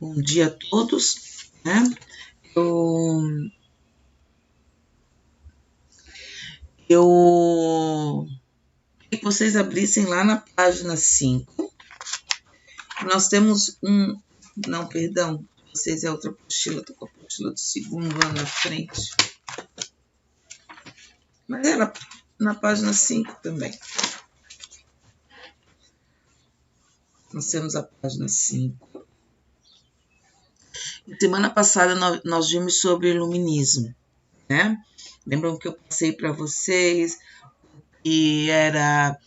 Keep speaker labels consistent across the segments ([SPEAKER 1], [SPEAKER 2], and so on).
[SPEAKER 1] Bom dia a todos, né? Eu queria que vocês abrissem lá na página 5. Nós temos não, perdão, vocês é outra apostila, estou com a apostila do segundo lá na frente. Mas era na página 5 também. Nós temos a página 5. Semana passada nós vimos sobre iluminismo, né? Lembram que eu passei para vocês que era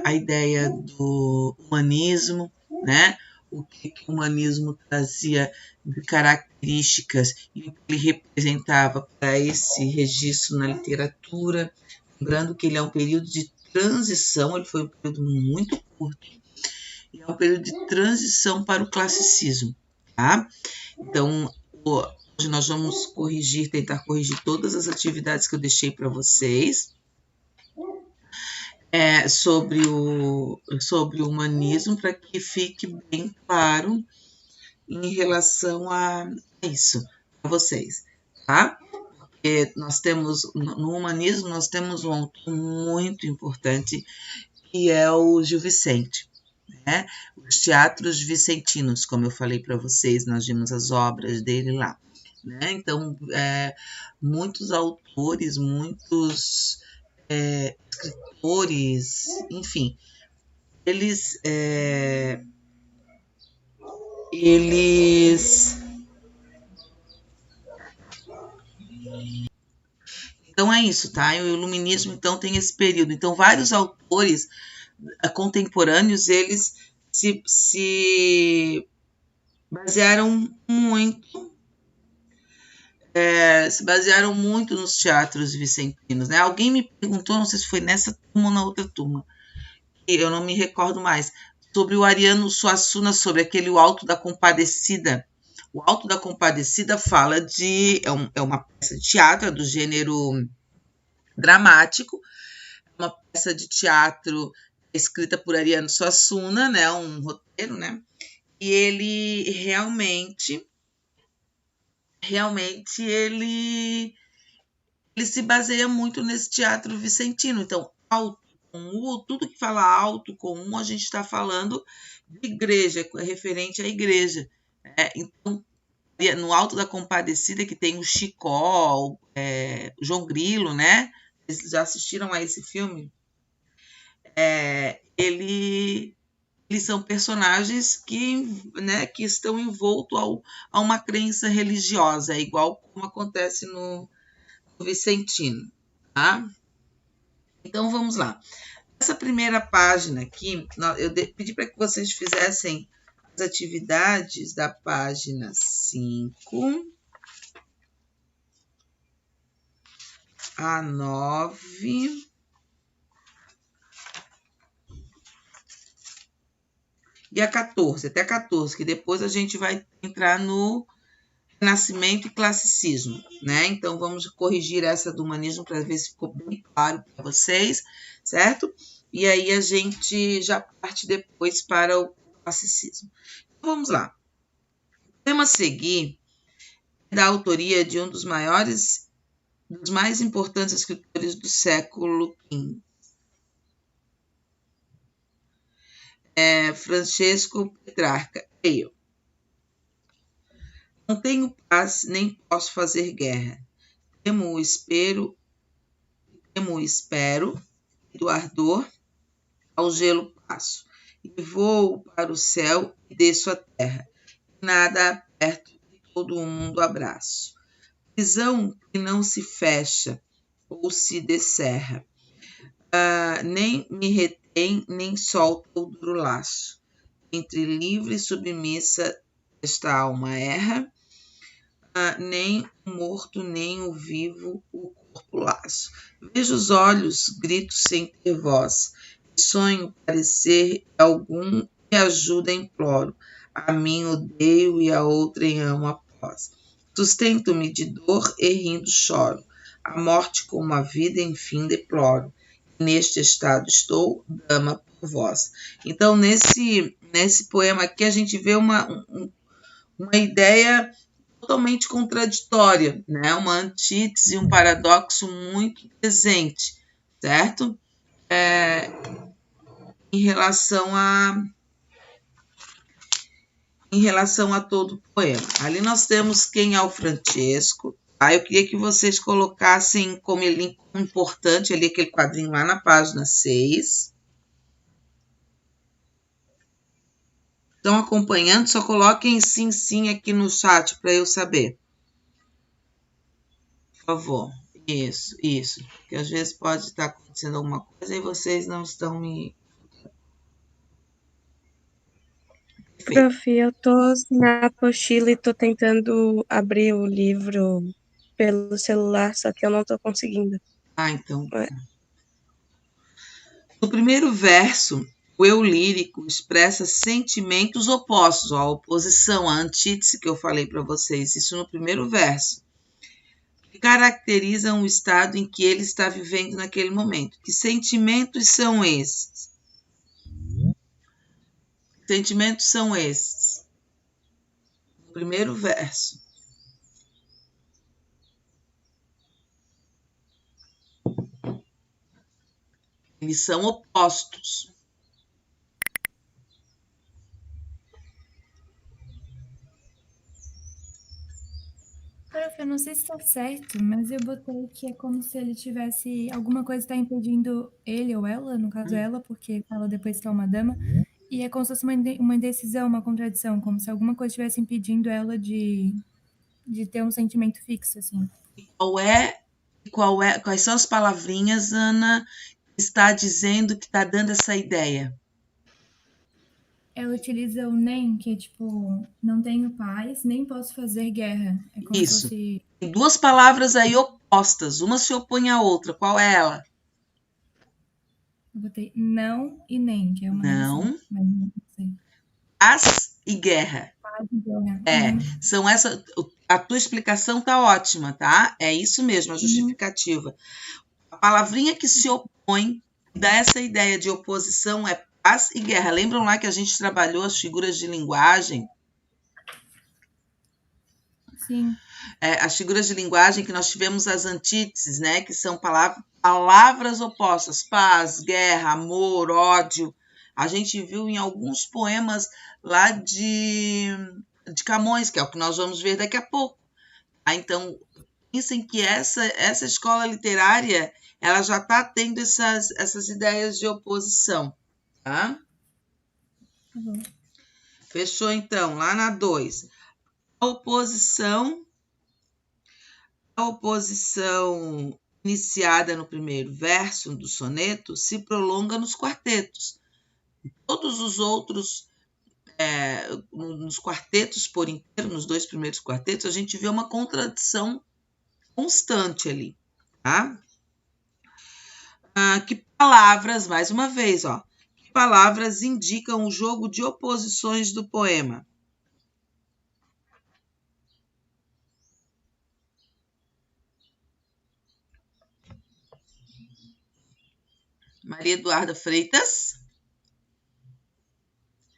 [SPEAKER 1] a ideia do humanismo, né? O que o humanismo trazia de características e o que ele representava para esse registro na literatura. Lembrando que ele é um período de transição, ele foi um período muito curto, e é um período de transição para o classicismo, tá? Então, hoje nós vamos tentar corrigir todas as atividades que eu deixei para vocês. Sobre o humanismo, para que fique bem claro em relação a isso para vocês, tá? Porque nós temos, no humanismo, nós temos um autor muito importante, que é o Gil Vicente, né? Os teatros vicentinos, como eu falei para vocês, nós vimos as obras dele lá, né? Então, muitos autores, muitos escritores, enfim, eles então é isso, tá? O iluminismo então tem esse período. Então vários autores contemporâneos eles se basearam muito nos teatros vicentinos, né? Alguém me perguntou, não sei se foi nessa turma ou na outra turma, eu não me recordo mais, sobre o Ariano Suassuna, sobre aquele O Alto da Compadecida. O Alto da Compadecida fala de... É uma peça de teatro do gênero dramático, uma peça de teatro escrita por Ariano Suassuna, né, um roteiro, né, e ele realmente ele se baseia muito nesse teatro vicentino. Então, alto com U, tudo que fala alto com U, a gente está falando de igreja, é referente à igreja. Então, no Alto da Compadecida, que tem o Chicó, o João Grilo, né? Vocês já assistiram a esse filme? Eles são personagens que estão envoltos a uma crença religiosa, igual como acontece no Vicentino, tá? Então, vamos lá. Essa primeira página aqui, eu pedi para que vocês fizessem as atividades da página 5 a 9 e a 14, até 14, que depois a gente vai entrar no Renascimento e Classicismo, né? Então, vamos corrigir essa do humanismo para ver se ficou bem claro para vocês, certo? E aí a gente já parte depois para o classicismo. Então, vamos lá. O tema a seguir é da autoria de um dos mais importantes escritores do século XV, Francesco Petrarca. Eu não tenho paz, nem posso fazer guerra. Temo o espero, do ardor ao gelo passo, e voo para o céu e desço à terra, nada aperto e todo o mundo abraço. Prisão que não se fecha ou se descerra, nem me retém, nem solta o duro laço. Entre livre e submissa esta alma erra, nem o morto, nem o vivo, o corpo laço. Vejo os olhos, grito sem ter voz, e sonho parecer algum que ajuda imploro. A mim odeio e a outrem amo após. Sustento-me de dor e rindo choro. A morte como a vida, enfim, deploro. Neste estado estou, dama por vós. Então, nesse poema aqui, a gente vê uma ideia totalmente contraditória, né? Uma antítese, um paradoxo muito presente, certo? Em relação a todo o poema. Ali nós temos quem é o Francesco. Tá? Eu queria que vocês colocassem como importante ali aquele quadrinho lá na página 6. Estão acompanhando? Só coloquem sim, sim aqui no chat para eu saber. Por favor. Isso, isso. Porque às vezes pode estar acontecendo alguma coisa e vocês não estão me...
[SPEAKER 2] Prof, eu tô na apostila e tô tentando abrir o livro pelo celular, só que eu não tô conseguindo.
[SPEAKER 1] Então. No primeiro verso, o eu lírico expressa sentimentos opostos, a oposição, a antítese que eu falei para vocês, isso no primeiro verso, que caracterizam o estado em que ele está vivendo naquele momento. Que sentimentos são esses? Sentimentos são esses? No primeiro verso. Eles são opostos.
[SPEAKER 3] Prof, eu não sei se está certo, mas eu botei que é como se ele tivesse... Alguma coisa está impedindo ele ou ela, no caso ela, porque fala depois que é uma dama, e é como se fosse uma indecisão, uma contradição, como se alguma coisa estivesse impedindo ela de ter um sentimento fixo, assim.
[SPEAKER 1] Quais são as palavrinhas, Ana, que está dizendo que está dando essa ideia?
[SPEAKER 3] Ela utiliza o nem, que é tipo, não tenho paz, nem posso fazer guerra. É como
[SPEAKER 1] Isso.
[SPEAKER 3] se fosse...
[SPEAKER 1] Tem duas palavras aí opostas, uma se opõe à outra. Qual é ela?
[SPEAKER 3] Eu botei não e nem, que é uma
[SPEAKER 1] Não.
[SPEAKER 3] negação. Mas não sei.
[SPEAKER 1] Paz e guerra.
[SPEAKER 3] Paz e guerra.
[SPEAKER 1] São essa. A tua explicação tá ótima, tá? É isso mesmo, a justificativa. A palavrinha que se opõe, dá essa ideia de oposição, é paz e guerra. Lembram lá que a gente trabalhou as figuras de linguagem?
[SPEAKER 3] Sim.
[SPEAKER 1] As figuras de linguagem que nós tivemos as antíteses, né? Que são palavras opostas, paz, guerra, amor, ódio. A gente viu em alguns poemas lá de Camões, que é o que nós vamos ver daqui a pouco. Então, pensem que essa escola literária ela já está tendo essas ideias de oposição. Tá?
[SPEAKER 3] Uhum.
[SPEAKER 1] Fechou, então, lá na 2. A oposição iniciada no primeiro verso do soneto se prolonga nos quartetos. Todos os outros, nos quartetos por inteiro, nos 2 primeiros quartetos, a gente vê uma contradição constante ali. Tá? Que palavras, mais uma vez, que palavras indicam o jogo de oposições do poema? Maria Eduarda Freitas?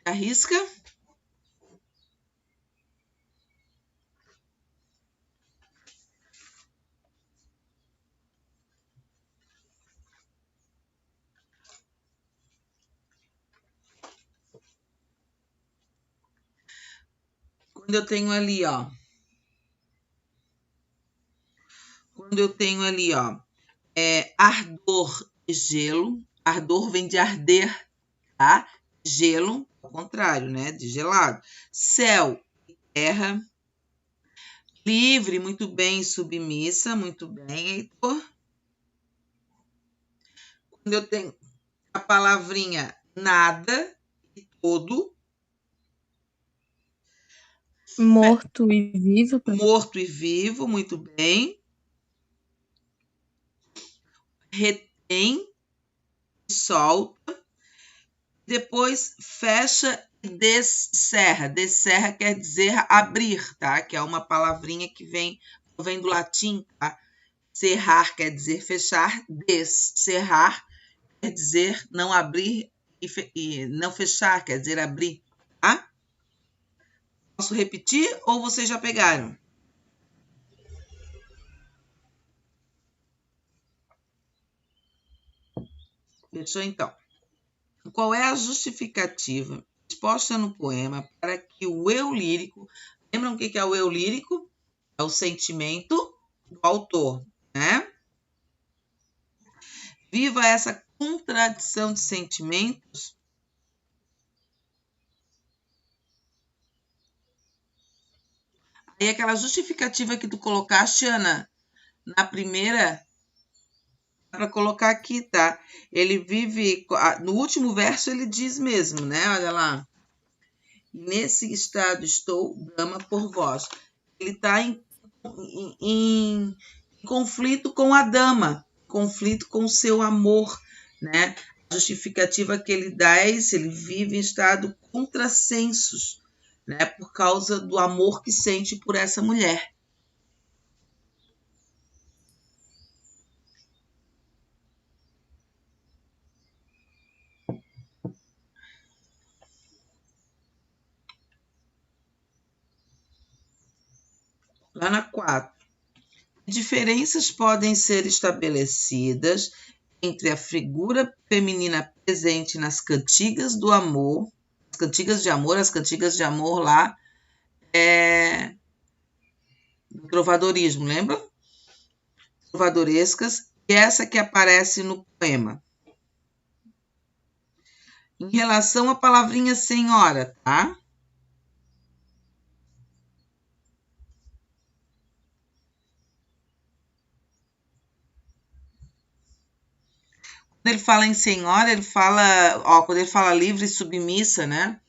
[SPEAKER 1] Arrisca? Quando eu tenho ali, ardor e gelo. Ardor vem de arder, tá? Gelo, ao contrário, né? De gelado. Céu e terra. Livre, muito bem. Submissa, muito bem, Heitor. Quando eu tenho a palavrinha nada e todo.
[SPEAKER 2] Morto e vivo.
[SPEAKER 1] Morto e vivo, muito bem. Retém e solta. Depois fecha e descerra. Descerra quer dizer abrir, tá? Que é uma palavrinha que vem do latim, tá? Cerrar quer dizer fechar. Descerrar quer dizer não abrir e não fechar, quer dizer abrir, tá? Posso repetir ou vocês já pegaram? Fechou então. Qual é a justificativa exposta no poema para que o eu lírico... Lembram o que é o eu lírico? É o sentimento do autor, né? Viva essa contradição de sentimentos aí aquela justificativa que tu colocaste, Ana, na primeira, para colocar aqui, tá? Ele vive, no último verso ele diz mesmo, né? Olha lá. Nesse estado estou, dama, por vós. Ele está em conflito com a dama, conflito com o seu amor, né? A justificativa que ele dá é isso, ele vive em estado contrassensos, né? Por causa do amor que sente por essa mulher. Lá na 4. Diferenças podem ser estabelecidas entre a figura feminina presente nas cantigas do amor, as cantigas de amor lá do trovadorismo, lembra? Trovadorescas, e essa que aparece no poema. Em relação à palavrinha senhora, tá? Quando ele fala em senhora, ele fala, quando ele fala livre e submissa, né?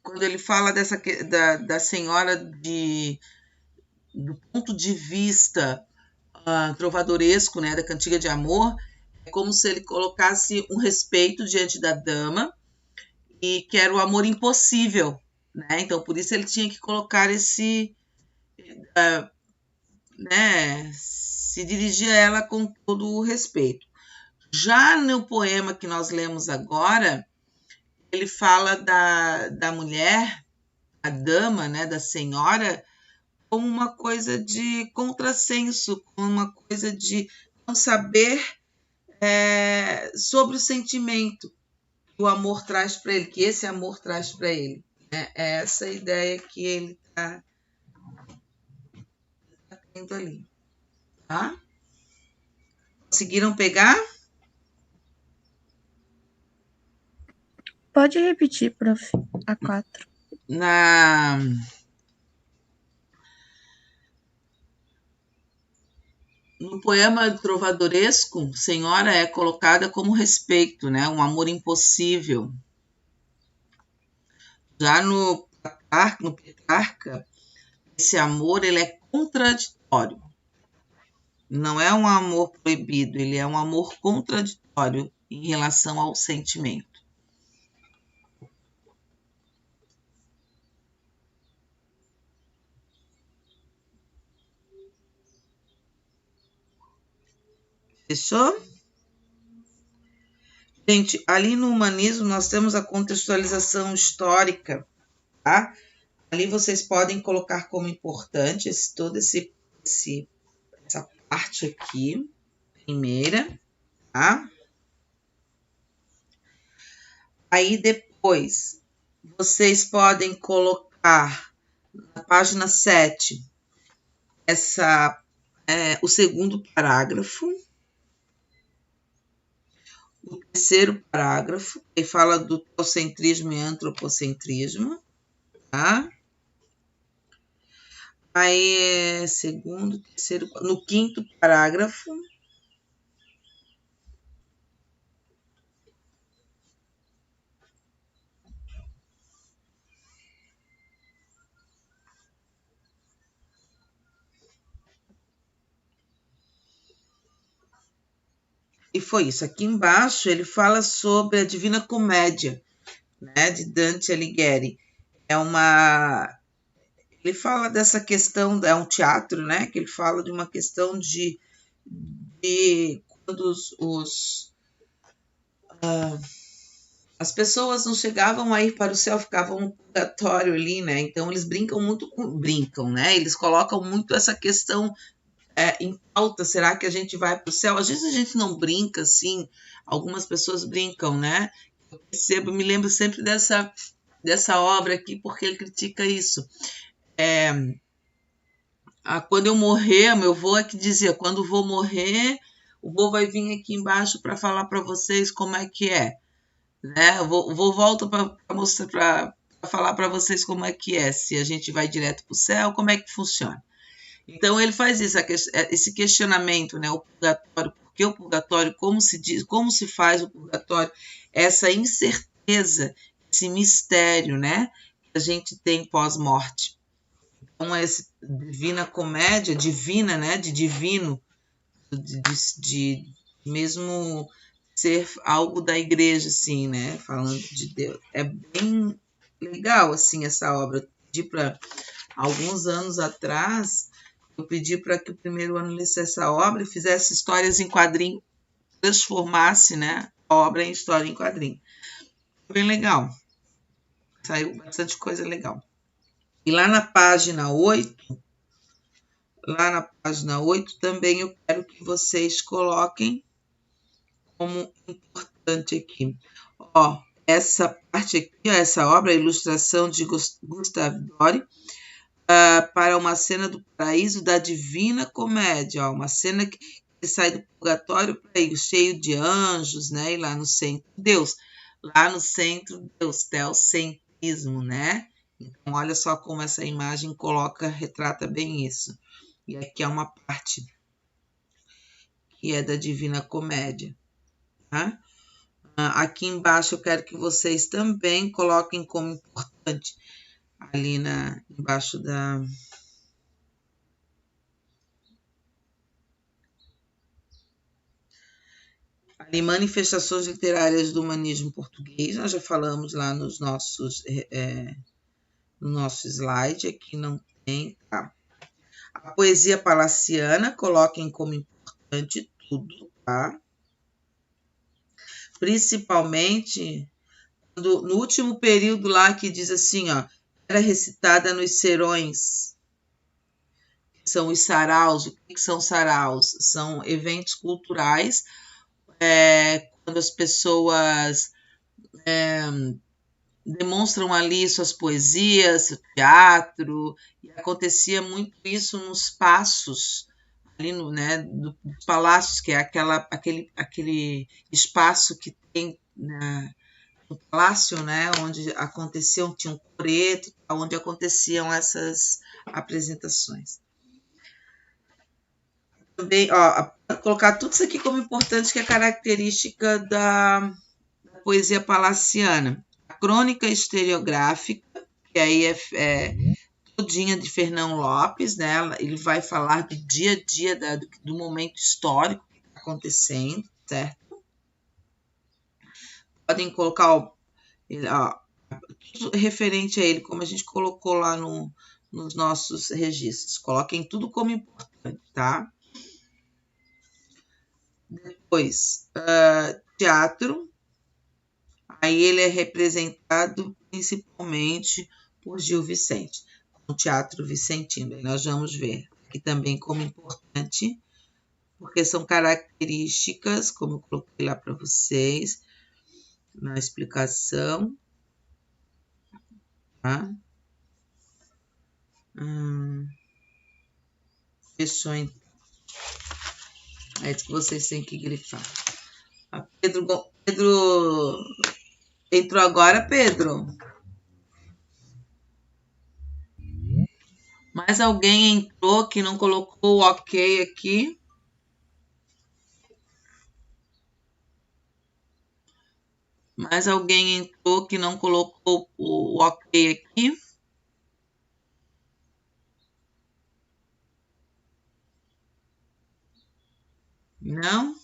[SPEAKER 1] Quando ele fala da senhora do ponto de vista trovadoresco, né, da cantiga de amor, é como se ele colocasse um respeito diante da dama e que era o amor impossível, né? Então, por isso ele tinha que colocar esse... né, se dirigir a ela com todo o respeito. Já no poema que nós lemos agora, ele fala da mulher, a dama, né, da senhora, como uma coisa de contrassenso, como uma coisa de não saber sobre o sentimento que o amor traz para ele, que esse amor traz para ele. É essa a ideia que ele está tendo ali. Tá? Conseguiram pegar?
[SPEAKER 2] Pode repetir, prof. A 4.
[SPEAKER 1] No poema trovadoresco, senhora é colocada como respeito, né? Um amor impossível. Já no Petrarca, esse amor ele é contraditório. Não é um amor proibido, ele é um amor contraditório em relação ao sentimento. Fechou? Gente, ali no humanismo nós temos a contextualização histórica, tá? Ali vocês podem colocar como importante toda essa parte aqui, primeira, tá? Aí depois vocês podem colocar na página 7 o segundo parágrafo, o terceiro parágrafo, que fala do teocentrismo e antropocentrismo, tá? Aí, segundo, terceiro, no quinto parágrafo, e foi isso. Aqui embaixo ele fala sobre a Divina Comédia, né, de Dante Alighieri. Ele fala dessa questão, é um teatro, né, que ele fala de uma questão de quando as pessoas não chegavam a ir para o céu, ficavam no purgatório ali, né? Então eles brincam muito brincam, né? Eles colocam muito essa questão em pauta. Será que a gente vai para o céu? Às vezes a gente não brinca, assim. Algumas pessoas brincam, né? Eu me lembro sempre dessa obra aqui, porque ele critica isso. Quando eu morrer, meu avô é que dizia, quando vou morrer, o vô vai vir aqui embaixo para falar para vocês como é que é. Né? Vou volta para mostrar, para falar para vocês como é que é, se a gente vai direto para o céu, como é que funciona. Então ele faz isso, esse questionamento, né? O purgatório, por que o purgatório, como se diz, como se faz o purgatório, essa incerteza, esse mistério, né? Que a gente tem pós-morte. Então essa divina comédia, divina, né? De divino, de mesmo ser algo da igreja, assim, né? Falando de Deus. É bem legal, assim, essa obra. Eu pedi para, alguns anos atrás, eu pedi para que o primeiro ano lesse essa obra e fizesse histórias em quadrinho, transformasse, né, a obra em história em quadrinho. Bem legal. Saiu bastante coisa legal. E lá na página 8, também eu quero que vocês coloquem como importante aqui. Ó, essa parte aqui, ó, essa obra, a ilustração de Gustave Doré, para uma cena do paraíso da Divina Comédia, ó, uma cena que sai do purgatório para ir cheio de anjos, né? E lá no centro, Deus. Lá no centro, Deus, teocentrismo, né? Então, olha só como essa imagem retrata bem isso. E aqui é uma parte que é da Divina Comédia, tá? Aqui embaixo eu quero que vocês também coloquem como importante, ali embaixo da... Ali, manifestações literárias do humanismo português, nós já falamos lá no nosso slide, aqui não tem, tá? A poesia palaciana, coloquem como importante tudo, tá? Principalmente no último período lá que diz assim, ó, era recitada nos serões, que são os saraus. O que são saraus? São eventos culturais, quando as pessoas demonstram ali suas poesias, seu teatro, e acontecia muito isso nos passos, ali dos palácios, que é aquele espaço que tem no palácio, né, onde tinha um coreto, onde aconteciam essas apresentações. Também, ó, colocar tudo isso aqui como importante, que é característica da poesia palaciana. A crônica historiográfica, que aí é todinha de Fernão Lopes, né? Ele vai falar do dia a dia, do momento histórico que está acontecendo, certo? Podem colocar tudo referente a ele, como a gente colocou lá nos nossos registros. Coloquem tudo como importante, tá? Depois, teatro. Aí ele é representado principalmente por Gil Vicente, com o Teatro Vicentino. Aí nós vamos ver aqui também como importante, porque são características, como eu coloquei lá para vocês na explicação. Tá? Fechou então. É isso que vocês têm que grifar. Pedro entrou agora, Pedro? Mais alguém entrou que não colocou o ok aqui? Mais alguém entrou que não colocou o ok aqui? Não?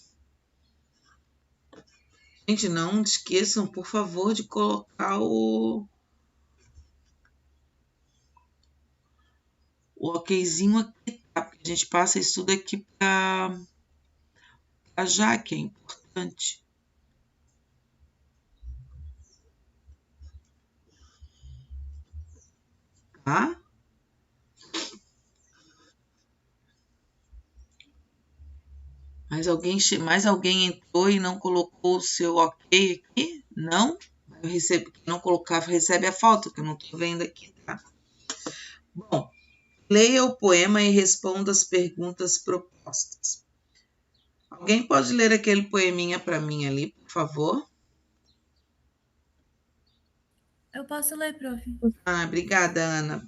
[SPEAKER 1] Gente, não esqueçam, por favor, de colocar o okzinho aqui, tá? Porque a gente passa isso tudo aqui para a Jaque, é importante. tá? Mais alguém entrou e não colocou o seu ok aqui? Não? Quem não colocar recebe a falta, que eu não estou vendo aqui, tá? Bom, leia o poema e responda as perguntas propostas. Alguém pode ler aquele poeminha para mim ali, por favor?
[SPEAKER 3] Eu posso ler, prof.
[SPEAKER 1] Obrigada, Ana.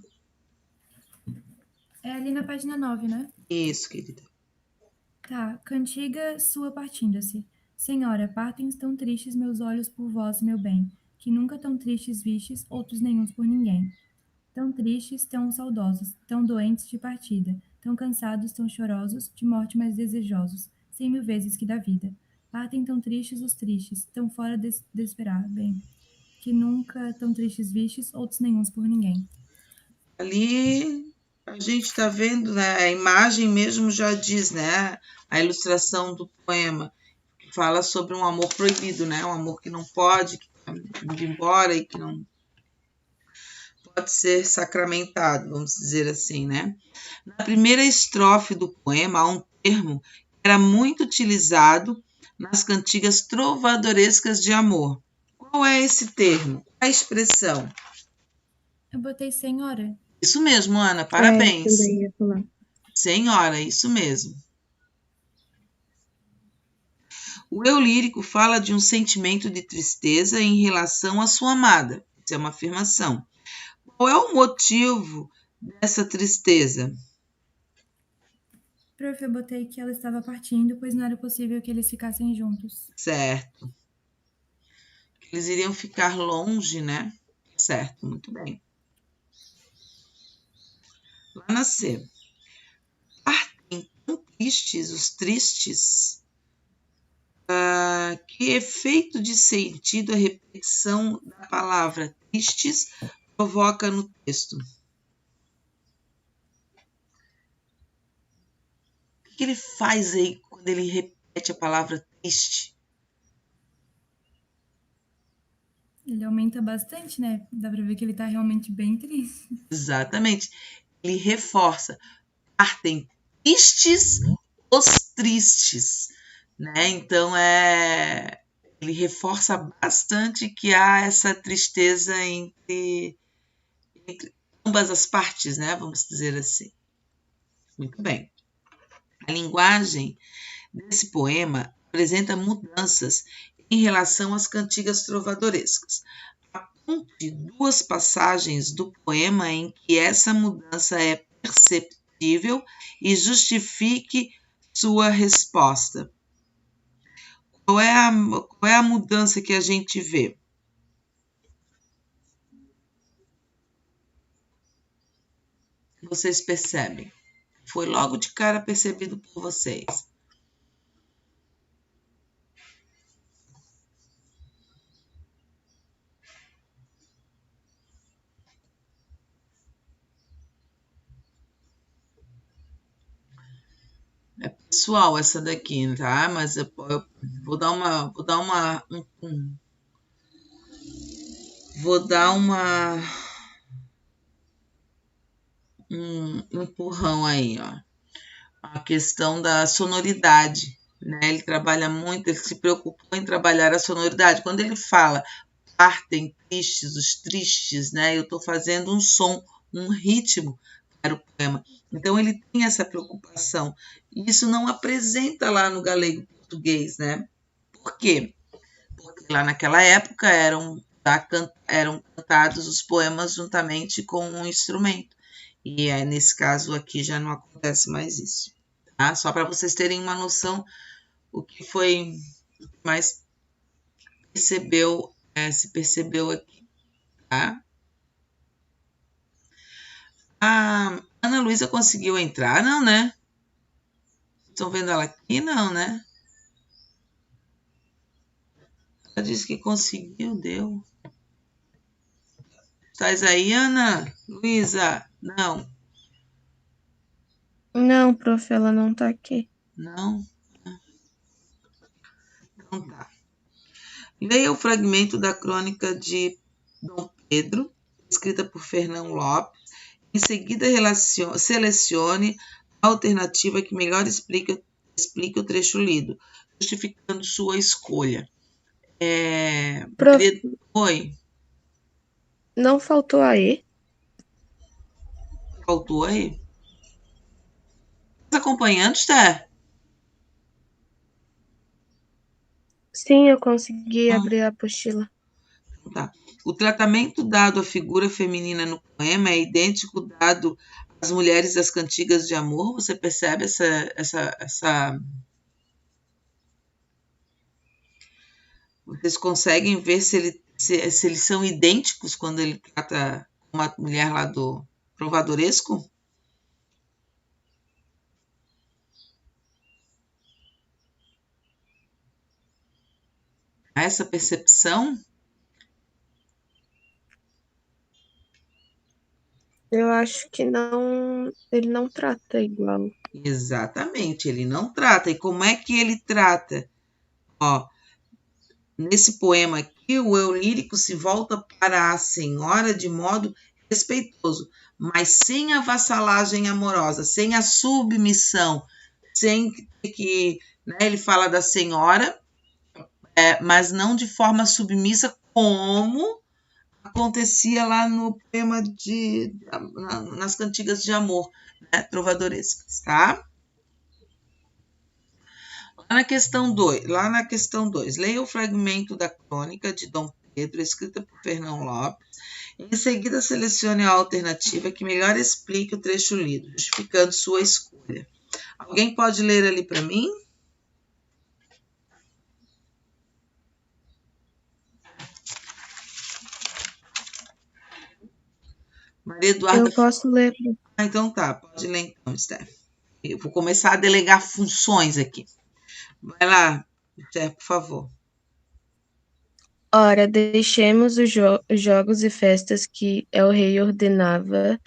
[SPEAKER 3] É ali na página 9, né?
[SPEAKER 1] Isso, querida.
[SPEAKER 3] Tá. Cantiga sua partindo-se. Senhora, partem tão tristes meus olhos por vós, meu bem, que nunca tão tristes vistes, outros nenhuns por ninguém. Tão tristes, tão saudosos, tão doentes de partida, tão cansados, tão chorosos, de morte mais desejosos, 100.000 vezes que da vida. Partem tão tristes os tristes, tão fora de esperar, bem, que nunca tão tristes vistes, outros nenhuns por ninguém.
[SPEAKER 1] Ali a gente está vendo, né? A imagem mesmo já diz, né? A ilustração do poema que fala sobre um amor proibido, né? Um amor que não pode, que está indo embora e que não pode ser sacramentado, vamos dizer assim, né? Na primeira estrofe do poema há um termo que era muito utilizado nas cantigas trovadorescas de amor. Qual é esse termo? A expressão?
[SPEAKER 3] Eu botei senhora.
[SPEAKER 1] Isso mesmo, Ana, parabéns.
[SPEAKER 2] Também ia falar.
[SPEAKER 1] Senhora, isso mesmo. O eu lírico fala de um sentimento de tristeza em relação à sua amada. Isso é uma afirmação. Qual é o motivo dessa tristeza?
[SPEAKER 3] Prof, eu botei que ela estava partindo, pois não era possível que eles ficassem juntos.
[SPEAKER 1] Certo. Eles iriam ficar longe, né? Certo, muito bem. Lá na C. Partem tão tristes os tristes. Que efeito de sentido a repetição da palavra tristes provoca no texto? O que ele faz aí quando ele repete a palavra triste?
[SPEAKER 3] Ele aumenta bastante, né? Dá pra ver que ele tá realmente bem triste.
[SPEAKER 1] Exatamente. Ele reforça. Partem tristes os tristes, né? Então ele reforça bastante que há essa tristeza entre ambas as partes, né? Vamos dizer assim. Muito bem. A linguagem desse poema apresenta mudanças em relação às cantigas trovadorescas. Aponte duas passagens do poema em que essa mudança é perceptível e justifique sua resposta. Qual é a mudança que a gente vê? Vocês percebem? Foi logo de cara percebido por vocês. É pessoal essa daqui, tá? Mas eu vou dar um empurrão aí, ó. A questão da sonoridade, né? Ele trabalha muito, ele se preocupou em trabalhar a sonoridade. Quando ele fala partem tristes, os tristes, né? Eu estou fazendo um som, um ritmo para o poema. Então ele tem essa preocupação. E isso não apresenta lá no galego português, né? Por quê? Porque lá naquela época eram cantados os poemas juntamente com um instrumento. E nesse caso aqui já não acontece mais isso. Tá? Só para vocês terem uma noção o que foi mais se percebeu aqui. Tá? A Ana Luísa conseguiu entrar, não, né? Estão vendo ela aqui? Não, né? Ela disse que conseguiu, deu. Estás aí, Ana Luísa? Não.
[SPEAKER 2] Não, prof, ela não tá aqui.
[SPEAKER 1] Não? Então tá. Leia o fragmento da crônica de Dom Pedro escrita por Fernão Lopes. Em seguida, selecione a alternativa que melhor explique o trecho lido, justificando sua escolha.
[SPEAKER 2] Prof,
[SPEAKER 1] Oi,
[SPEAKER 2] não faltou aí?
[SPEAKER 1] faltou aí? Tá acompanhando, Esther?
[SPEAKER 2] Sim, eu consegui abrir a apostila.
[SPEAKER 1] Tá. O tratamento dado à figura feminina no poema é idêntico dado às mulheres das cantigas de amor? Você percebe essa... Vocês conseguem ver se eles são idênticos quando ele trata uma mulher lá do Trovadoresco? Há essa percepção?
[SPEAKER 2] Eu acho que não, ele não trata igual.
[SPEAKER 1] Exatamente, ele não trata. E como é que ele trata? Ó, nesse poema aqui, o eu lírico se volta para a senhora de modo respeitoso, mas sem a vassalagem amorosa, sem a submissão, sem que né, ele fala da senhora, mas não de forma submissa, como acontecia lá no poema nas cantigas de amor, né, trovadorescas, tá? Lá na questão 2, leia o fragmento da crônica de Dom Pedro, escrita por Fernão Lopes. Em seguida, selecione a alternativa que melhor explique o trecho lido, justificando sua escolha. Alguém pode ler ali para mim? Maria Eduarda.
[SPEAKER 2] Eu posso ler.
[SPEAKER 1] Então tá, pode ler então, Steph. Eu vou começar a delegar funções aqui. Vai lá, Steph, por favor.
[SPEAKER 2] Ora, deixemos os jogos e festas que El Rei ordenava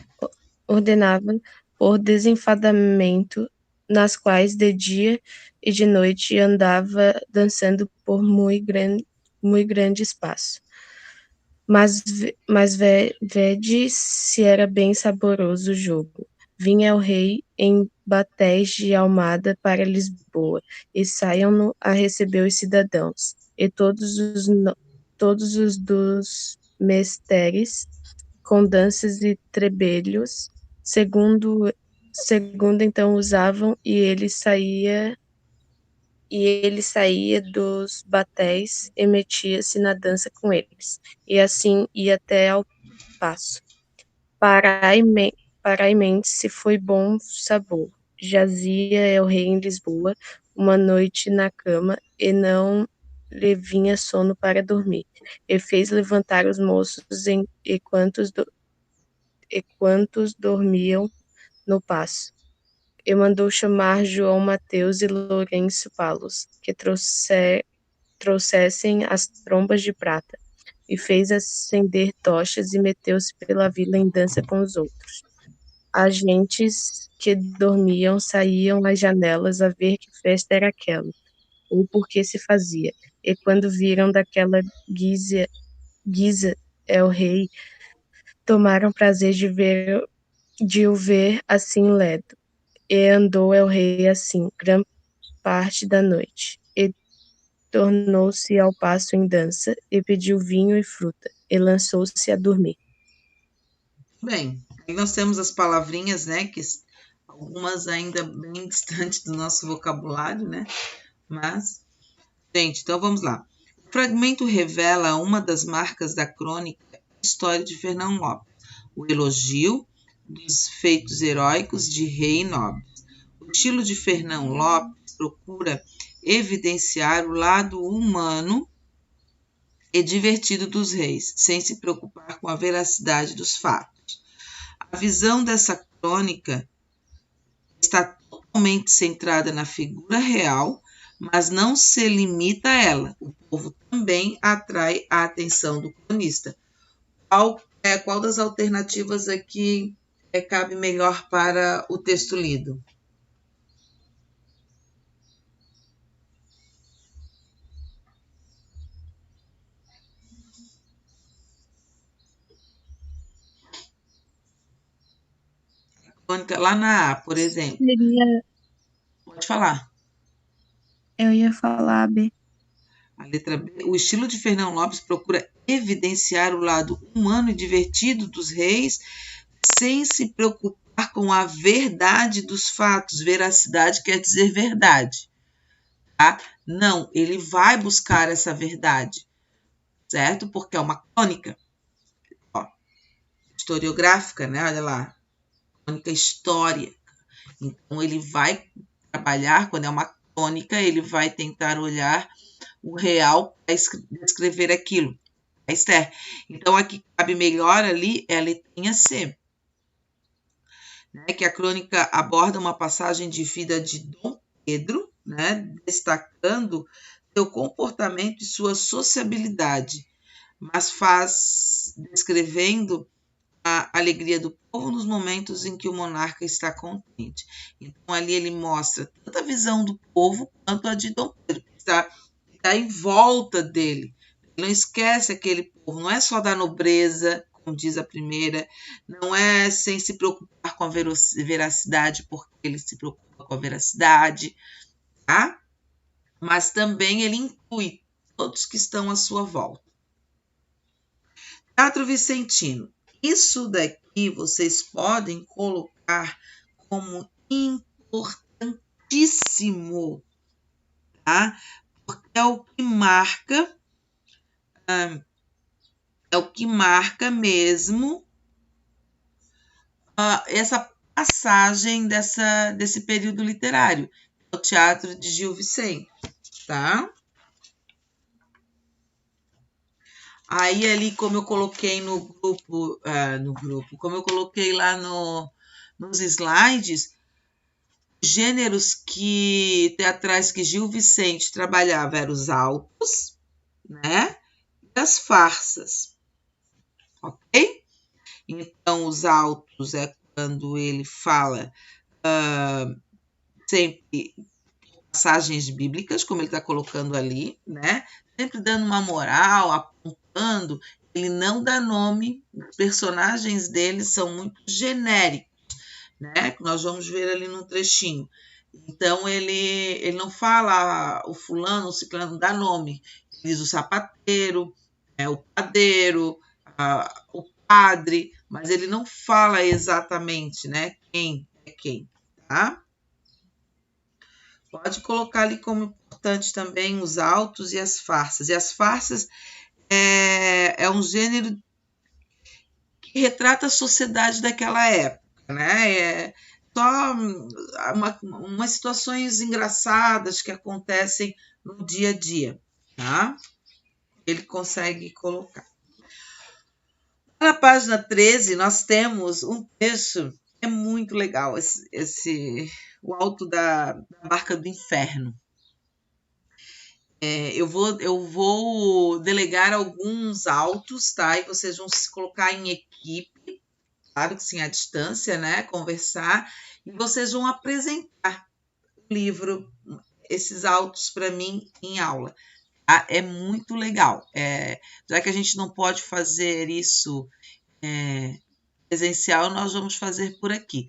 [SPEAKER 2] por desenfadamento, nas quais de dia e de noite andava dançando por muito grande espaço. Mas vede se era bem saboroso o jogo. Vinha o rei em batéis de almada para Lisboa, e saiam-no a receber os cidadãos, e todos os dos mesteres, com danças e trebelhos, segundo então usavam, e ele saía dos batéis e metia-se na dança com eles, e assim ia até ao paço. Paraimente se foi bom sabor. Jazia El Rei em Lisboa, uma noite na cama, e não lhe vinha sono para dormir, e fez levantar os moços e quantos dormiam no paço. E mandou chamar João Mateus e Lourenço Palos, que trouxessem as trombas de prata, e fez acender tochas e meteu-se pela vila em dança com os outros. As gentes que dormiam saíam às janelas a ver que festa era aquela, ou por que se fazia, e quando viram daquela guisa El Rei, tomaram prazer de o ver assim ledo. E andou El Rei assim, grande parte da noite, e tornou-se ao passo em dança, e pediu vinho e fruta, e lançou-se a dormir.
[SPEAKER 1] Bem, aí nós temos as palavrinhas, né, que algumas ainda bem distantes do nosso vocabulário, né, mas, gente, então vamos lá. O fragmento revela uma das marcas da crônica História de Fernão Lopes, o elogio dos feitos heróicos de rei e nobre. O estilo de Fernão Lopes procura evidenciar o lado humano e divertido dos reis, sem se preocupar com a veracidade dos fatos. A visão dessa crônica está totalmente centrada na figura real, mas não se limita a ela. O povo também atrai a atenção do cronista. Qual das alternativas aqui cabe melhor para o texto lido? crônica lá na A, por exemplo.
[SPEAKER 2] Seria,
[SPEAKER 1] Pode falar.
[SPEAKER 2] eu ia falar B.
[SPEAKER 1] A letra B. O estilo de Fernão Lopes procura evidenciar o lado humano e divertido dos reis, sem se preocupar com a verdade dos fatos. Veracidade quer dizer verdade, tá? Não, ele vai buscar essa verdade, certo? Porque é uma crônica, ó, historiográfica, né? Olha lá, crônica histórica. Então, ele vai trabalhar, quando é uma crônica, ele vai tentar olhar o real para descrever aquilo. É Esther. Então, a que cabe melhor ali é a letrinha C, né, que a crônica aborda uma passagem de vida de Dom Pedro, né, destacando seu comportamento e sua sociabilidade, mas faz descrevendo a alegria do povo nos momentos em que o monarca está contente. Então, ali ele mostra tanto a visão do povo quanto a de Dom Pedro, que está em volta dele. Ele não esquece aquele povo, não é só da nobreza, como diz a primeira, não é sem se preocupar com a veracidade, porque ele se preocupa com a veracidade, tá? Mas também ele inclui todos que estão à sua volta. Teatro Vicentino. Isso daqui vocês podem colocar como importantíssimo, tá? Porque é o que marca mesmo essa passagem desse período literário, o teatro de Gil Vicente, tá? Aí ali, como eu coloquei no grupo, como eu coloquei lá nos slides, gêneros teatrais que Gil Vicente trabalhava eram os autos, né? E as farsas, ok? Então, os autos é quando ele fala sempre passagens bíblicas, como ele está colocando ali, né? Sempre dando uma moral, apontando. Ele não dá nome, os personagens dele são muito genéricos, né? Que nós vamos ver ali no trechinho. Então, ele não fala o fulano, o ciclano, dá nome. Ele diz o sapateiro, o padeiro, o padre, mas ele não fala exatamente, né? Quem é quem, tá? Pode colocar ali como importante também os autos e as farsas. E as farsas é um gênero que retrata a sociedade daquela época, né? É só umas situações engraçadas que acontecem no dia a dia, tá? Ele consegue colocar. Na página 13, nós temos um texto que é muito legal, o Alto da Barca do Inferno. Eu vou delegar alguns autos, tá? E vocês vão se colocar em equipe, claro que sim, à distância, né? Conversar, e vocês vão apresentar o livro, esses autos para mim em aula. Tá? É muito legal. Já que a gente não pode fazer isso presencial, nós vamos fazer por aqui,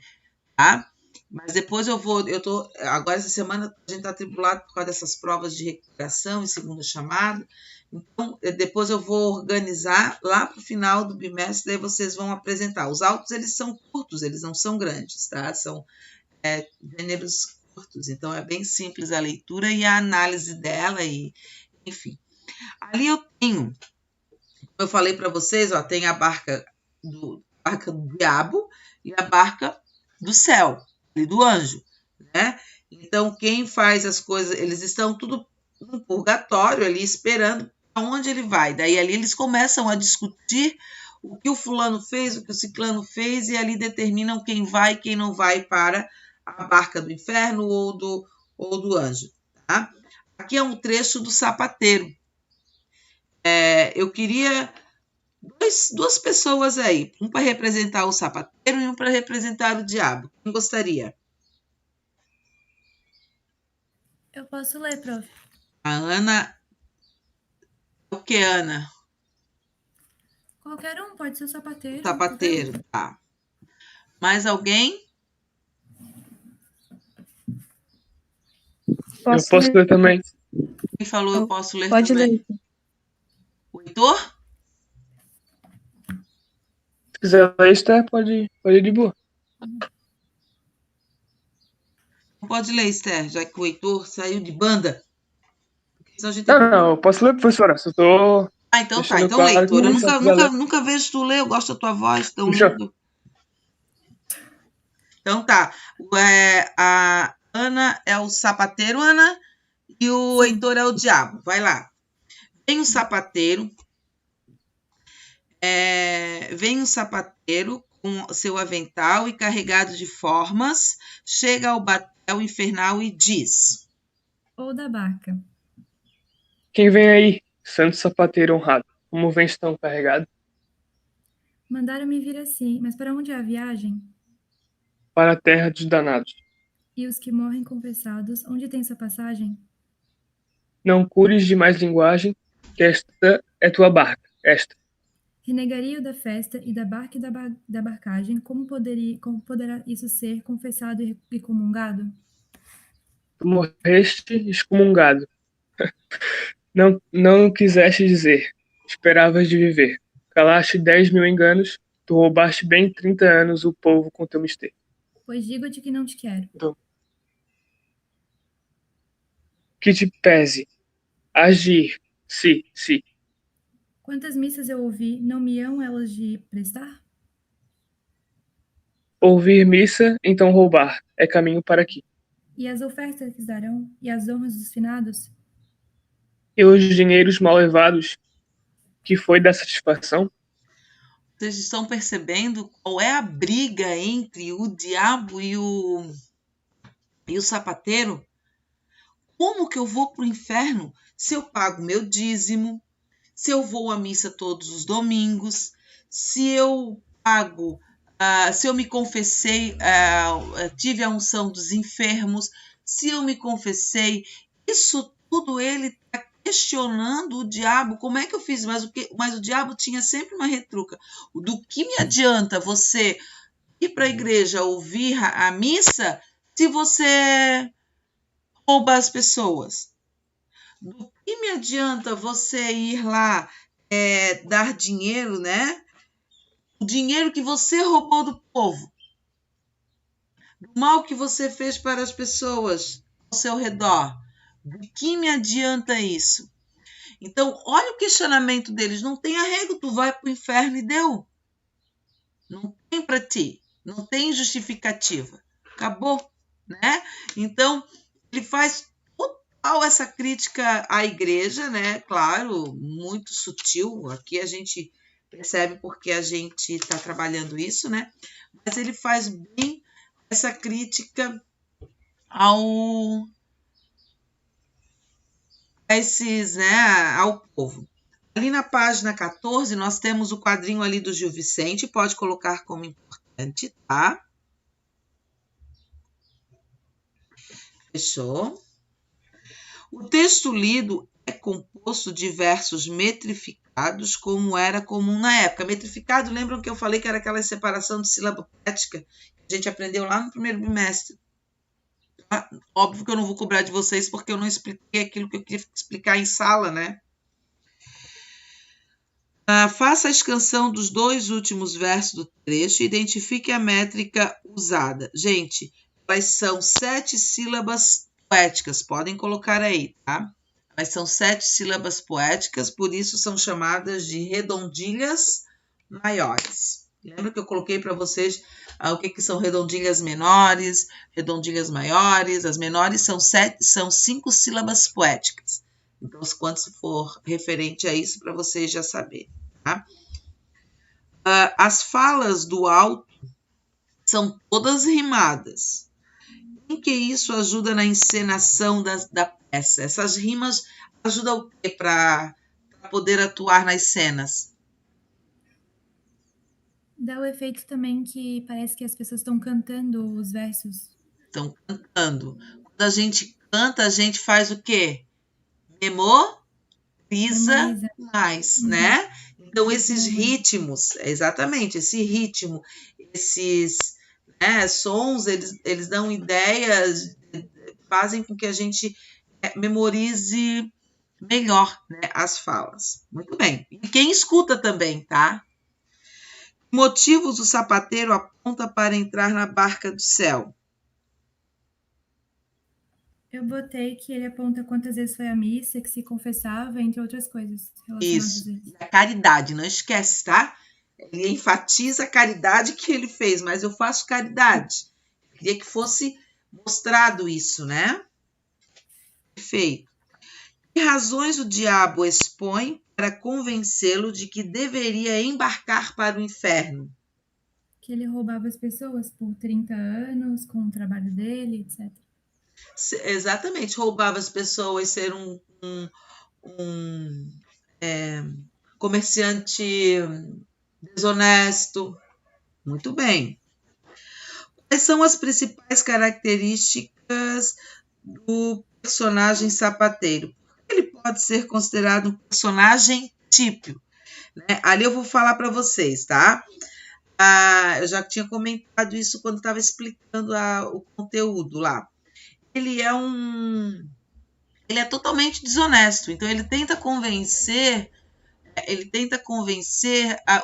[SPEAKER 1] tá? Mas depois agora essa semana a gente está atribulado por causa dessas provas de recuperação e segunda chamada, então depois eu vou organizar lá para o final do bimestre, daí vocês vão apresentar. Os autos, eles são curtos, eles não são grandes, tá? São gêneros curtos, então é bem simples a leitura e a análise dela, e enfim. Ali eu tenho, como eu falei para vocês, ó, tem a barca do diabo e a barca do céu, do anjo, né? Então, quem faz as coisas, eles estão tudo no purgatório ali, esperando aonde ele vai. Daí ali eles começam a discutir o que o fulano fez, o que o ciclano fez, e ali determinam quem vai e quem não vai para a barca do inferno ou do anjo, tá? Aqui é um trecho do sapateiro. Eu queria duas pessoas aí, um para representar o sapateiro e um para representar o diabo. Quem gostaria?
[SPEAKER 3] Eu posso ler, prof.
[SPEAKER 1] A Ana. O que, Ana?
[SPEAKER 3] Qualquer um, pode ser o sapateiro.
[SPEAKER 1] Sapateiro, tá. Mais alguém?
[SPEAKER 2] Posso
[SPEAKER 4] posso
[SPEAKER 2] ler?
[SPEAKER 4] ler também.
[SPEAKER 1] Quem falou eu posso ler
[SPEAKER 2] Pode
[SPEAKER 1] também?
[SPEAKER 2] ler.
[SPEAKER 1] O Heitor?
[SPEAKER 4] Se quiser ler, Esther, pode ir de boa.
[SPEAKER 1] Pode ler, Esther, já que o Heitor saiu de banda. Porque senão a gente tem
[SPEAKER 4] Não,
[SPEAKER 1] que...
[SPEAKER 4] não, eu posso ler, professora. Só tô
[SPEAKER 1] Então tá.
[SPEAKER 4] deixando
[SPEAKER 1] Então lê,
[SPEAKER 4] claro que
[SPEAKER 1] Heitor. Eu
[SPEAKER 4] se ela quiser ler.
[SPEAKER 1] nunca vejo tu ler. Eu gosto da tua voz, tão
[SPEAKER 4] Puxa.
[SPEAKER 1] lindo. Então tá. A Ana é o sapateiro, Ana, e o
[SPEAKER 3] Sim.
[SPEAKER 1] Heitor é o diabo. Vai lá. Vem o sapateiro com seu avental e carregado de formas, chega ao batel infernal e diz:
[SPEAKER 3] Ou da barca.
[SPEAKER 4] Quem vem aí, santo sapateiro honrado, como vens tão carregado?
[SPEAKER 3] Mandaram-me vir assim, mas para onde é a viagem?
[SPEAKER 4] Para a terra dos danados.
[SPEAKER 3] E os que morrem confessados, onde tem sua passagem?
[SPEAKER 4] Não cures de mais linguagem, que esta é tua barca, esta.
[SPEAKER 3] Renegaria o da festa e da barca e da barcagem, como poderá isso ser confessado e comungado?
[SPEAKER 4] Tu morreste excomungado. Não quiseste dizer, esperavas de viver. Calaste 10.000 enganos, tu roubaste bem 30 anos o povo com teu mistério.
[SPEAKER 3] Pois digo-te que não te quero.
[SPEAKER 4] Então, que te pese, agir, se.
[SPEAKER 3] Quantas missas eu ouvi, não me hão elas de prestar?
[SPEAKER 4] Ouvir missa, então roubar, é caminho para aqui.
[SPEAKER 3] E as ofertas que darão, e as honras dos finados?
[SPEAKER 4] E os dinheiros mal levados, que foi da satisfação?
[SPEAKER 1] Vocês estão percebendo qual é a briga entre o diabo e o sapateiro? Como que eu vou para o inferno se eu pago meu dízimo, se eu vou à missa todos os domingos, se eu pago, se eu me confessei, tive a unção dos enfermos, se eu me confessei, isso tudo ele está questionando o diabo. Como é que eu fiz? Mas o diabo tinha sempre uma retruca. Do que me adianta você ir para a igreja ouvir a missa se você rouba as pessoas? Do que me adianta você ir lá dar dinheiro, né? O dinheiro que você roubou do povo, do mal que você fez para as pessoas ao seu redor. Do que me adianta isso? Então, olha o questionamento deles. Não tem arrego, tu vai para o inferno e deu. Não tem para ti. Não tem justificativa. Acabou, né? Então, ele faz essa crítica à igreja, né? Claro, muito sutil. Aqui a gente percebe porque a gente está trabalhando isso, né? Mas ele faz bem essa crítica ao povo. Ali na página 14, nós temos o quadrinho ali do Gil Vicente, pode colocar como importante, tá? Fechou? O texto lido é composto de versos metrificados, como era comum na época. Metrificado, lembram que eu falei que era aquela separação de sílaba poética que a gente aprendeu lá no primeiro bimestre? Tá? Óbvio que eu não vou cobrar de vocês porque eu não expliquei aquilo que eu queria explicar em sala, né? Faça a escansão dos 2 últimos versos do trecho e identifique a métrica usada. Gente, elas são 7 sílabas poéticas, podem colocar aí, tá? Mas são 7 sílabas poéticas, por isso são chamadas de redondilhas maiores. Lembra que eu coloquei para vocês o que são redondilhas menores, redondilhas maiores? As menores são 5 sílabas poéticas. Então, quando for referente a isso, para vocês já saberem, tá? As falas do alto são todas rimadas. Em que isso ajuda na encenação da peça? Essas rimas ajudam o quê para poder atuar nas cenas?
[SPEAKER 3] Dá o efeito também que parece que as pessoas estão cantando os versos.
[SPEAKER 1] Estão cantando. Quando a gente canta, a gente faz o quê? Memoriza mais, né? Então, esses ritmos, exatamente, esse ritmo, esses sons, eles dão ideias, fazem com que a gente memorize melhor, né, as falas. Muito bem. E quem escuta também, tá? Motivos o sapateiro aponta para entrar na barca do céu.
[SPEAKER 3] Eu botei que ele aponta quantas vezes foi à missa, que se confessava, entre outras coisas relacionadas
[SPEAKER 1] Isso.
[SPEAKER 3] a isso.
[SPEAKER 1] E a caridade, não esquece, tá? Ele enfatiza a caridade que ele fez, mas eu faço caridade. Eu queria que fosse mostrado isso, né? Perfeito. Que razões o diabo expõe para convencê-lo de que deveria embarcar para o inferno?
[SPEAKER 3] Que ele roubava as pessoas por 30 anos com o trabalho dele, etc.
[SPEAKER 1] Exatamente, roubava as pessoas, ser um comerciante desonesto. Muito bem. Quais são as principais características do personagem sapateiro? Ele pode ser considerado um personagem típico, né? Ali eu vou falar para vocês, tá? Eu já tinha comentado isso quando estava explicando o conteúdo lá. Ele é totalmente desonesto, então ele tenta convencer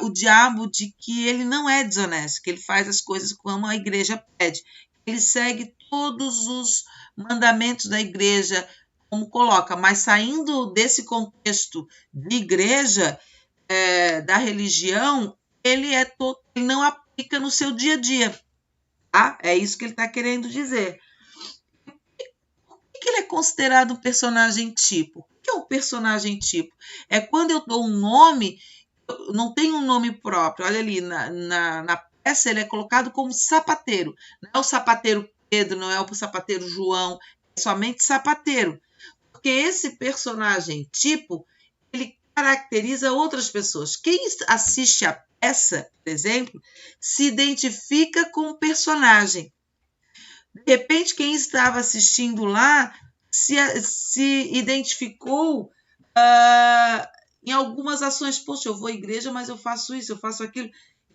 [SPEAKER 1] o diabo de que ele não é desonesto, que ele faz as coisas como a igreja pede. Ele segue todos os mandamentos da igreja, como coloca, mas saindo desse contexto de igreja, da religião, ele não aplica no seu dia a dia. Tá? É isso que ele está querendo dizer. Por que ele é considerado um personagem tipo? O que é um personagem tipo? É quando eu dou um nome, não tem um nome próprio. Olha ali, na peça ele é colocado como sapateiro. Não é o sapateiro Pedro, não é o sapateiro João, é somente sapateiro. Porque esse personagem tipo, ele caracteriza outras pessoas. Quem assiste a peça, por exemplo, se identifica com o personagem. De repente, quem estava assistindo lá se identificou em algumas ações. Poxa, eu vou à igreja, mas eu faço isso, eu faço aquilo.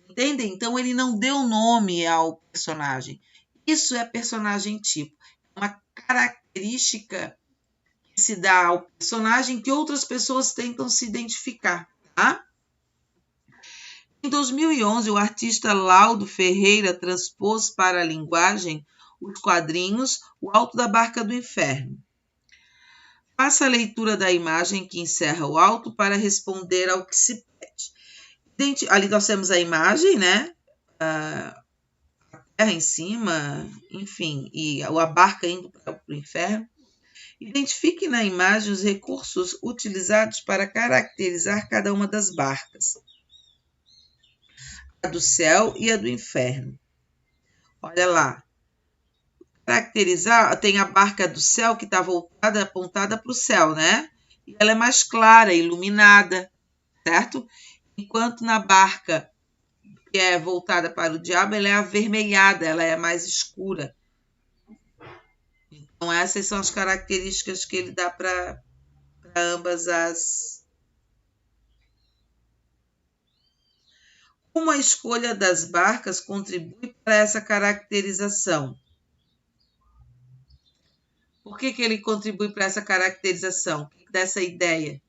[SPEAKER 1] Entendem? Então, ele não deu nome ao personagem. Isso é personagem tipo. Uma característica que se dá ao personagem que outras pessoas tentam se identificar. Tá? Em 2011, o artista Laudo Ferreira transpôs para a linguagem os quadrinhos O Alto da Barca do Inferno. Faça a leitura da imagem que encerra o alto para responder ao que se pede. Ali nós temos a imagem, né? A terra em cima, enfim, e a barca indo para o inferno. Identifique na imagem os recursos utilizados para caracterizar cada uma das barcas. A do céu e a do inferno. Olha lá. Caracterizar, tem a barca do céu que está apontada para o céu, né? E ela é mais clara, iluminada, certo? Enquanto na barca que é voltada para o diabo, ela é avermelhada, ela é mais escura. Então, essas são as características que ele dá para ambas as. Como a escolha das barcas contribui para essa caracterização? Por que ele contribui para essa caracterização? Dessa ideia?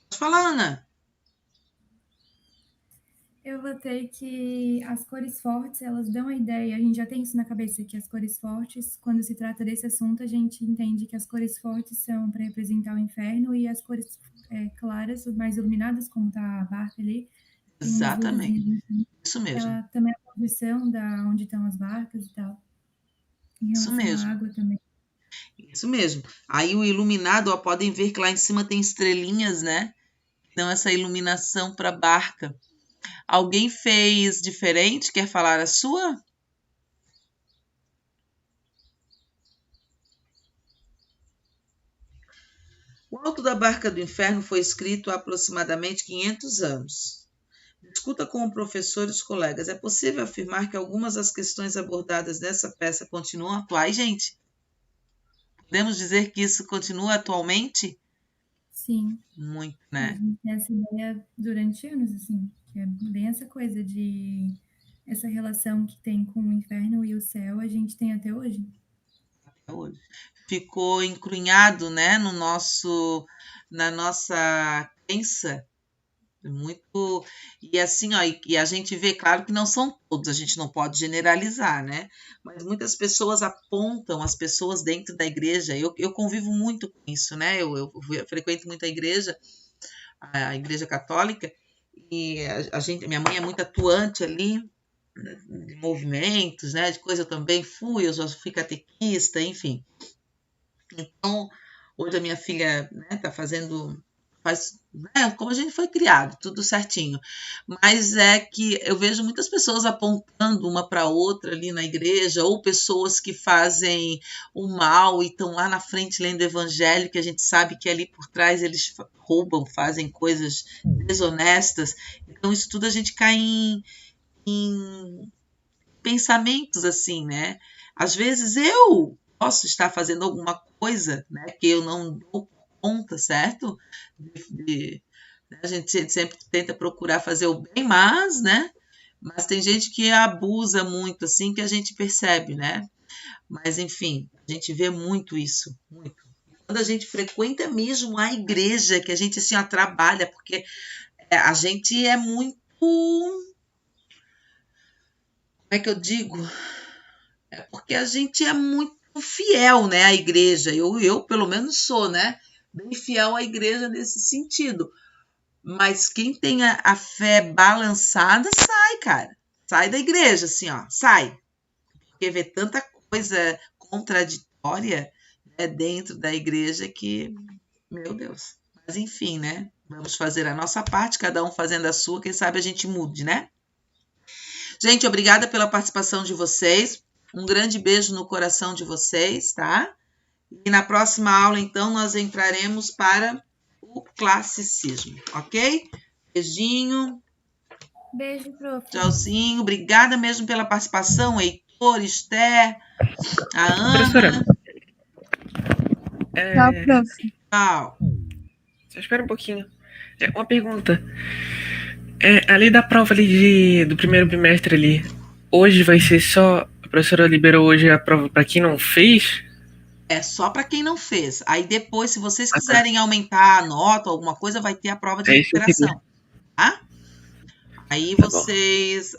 [SPEAKER 1] Pode falar, Ana.
[SPEAKER 3] Eu botei que as cores fortes, elas dão a ideia, a gente já tem isso na cabeça, que as cores fortes, quando se trata desse assunto, a gente entende que as cores fortes são para representar o inferno e as cores claras, mais iluminadas, como está a barca ali.
[SPEAKER 1] Exatamente. Isso mesmo.
[SPEAKER 3] Ela também é a posição da onde estão as barcas e tal. Em relação à água também.
[SPEAKER 1] Isso mesmo. Aí o iluminado, ó, podem ver que lá em cima tem estrelinhas, né? Então, essa iluminação para a barca. Alguém fez diferente? Quer falar a sua? O Alto da Barca do Inferno foi escrito há aproximadamente 500 anos. Discuta com o professor e os colegas. É possível afirmar que algumas das questões abordadas nessa peça continuam atuais, gente? Podemos dizer que isso continua atualmente?
[SPEAKER 3] Sim.
[SPEAKER 1] Muito,
[SPEAKER 3] A
[SPEAKER 1] né?
[SPEAKER 3] gente tem essa ideia durante anos, assim, que é bem essa coisa de essa relação que tem com o inferno e o céu, a gente tem até hoje.
[SPEAKER 1] Hoje. Ficou encrunhado, né, na nossa crença. Muito. E assim, ó, e a gente vê, claro que não são todos, a gente não pode generalizar, né? Mas muitas pessoas apontam as pessoas dentro da igreja. Eu convivo muito com isso, né? Eu frequento muito a igreja católica, e minha mãe é muito atuante ali, né, de movimentos, né? De coisa eu também fui, eu já fui catequista, enfim. Então, hoje a minha filha, né, tá faz, né, como a gente foi criado, tudo certinho. Mas é que eu vejo muitas pessoas apontando uma para outra ali na igreja, ou pessoas que fazem o mal e estão lá na frente lendo o evangelho, que a gente sabe que ali por trás eles roubam, fazem coisas desonestas. Então, isso tudo a gente cai em pensamentos assim, né? Às vezes eu posso estar fazendo alguma coisa, né, que eu não dou conta, certo? A gente sempre tenta procurar fazer o bem, mas tem gente que abusa muito, assim, que a gente percebe, né? Mas, enfim, a gente vê muito isso, muito. Quando a gente frequenta mesmo a igreja, que a gente, assim, ó, trabalha, porque a gente é muito... Como é que eu digo? É porque a gente é muito fiel, né, à igreja. Eu pelo menos sou, né? Bem fiel à igreja nesse sentido. Mas quem tem a fé balançada, sai, cara. Sai da igreja, assim, ó. Sai. Porque vê tanta coisa contraditória, né, dentro da igreja que, meu Deus. Mas enfim, né? Vamos fazer a nossa parte, cada um fazendo a sua. Quem sabe a gente mude, né? Gente, obrigada pela participação de vocês. Um grande beijo no coração de vocês, tá? E na próxima aula, então, nós entraremos para o classicismo, ok? Beijinho.
[SPEAKER 3] Beijo, prof.
[SPEAKER 1] Tchauzinho. Obrigada mesmo pela participação, Heitor, Esther, a
[SPEAKER 4] Professora,
[SPEAKER 1] Ana.
[SPEAKER 2] Tchau, prof.
[SPEAKER 1] Tchau.
[SPEAKER 4] só espera um pouquinho. Uma pergunta. Ali da prova ali do primeiro bimestre ali, hoje vai ser só... A professora liberou hoje a prova para quem não fez?
[SPEAKER 1] É só para quem não fez. Aí depois, se vocês quiserem aumentar a nota, alguma coisa, vai ter a prova de
[SPEAKER 4] É isso que eu queria.
[SPEAKER 1] recuperação, tá? Aí
[SPEAKER 4] Tá bom.
[SPEAKER 1] vocês...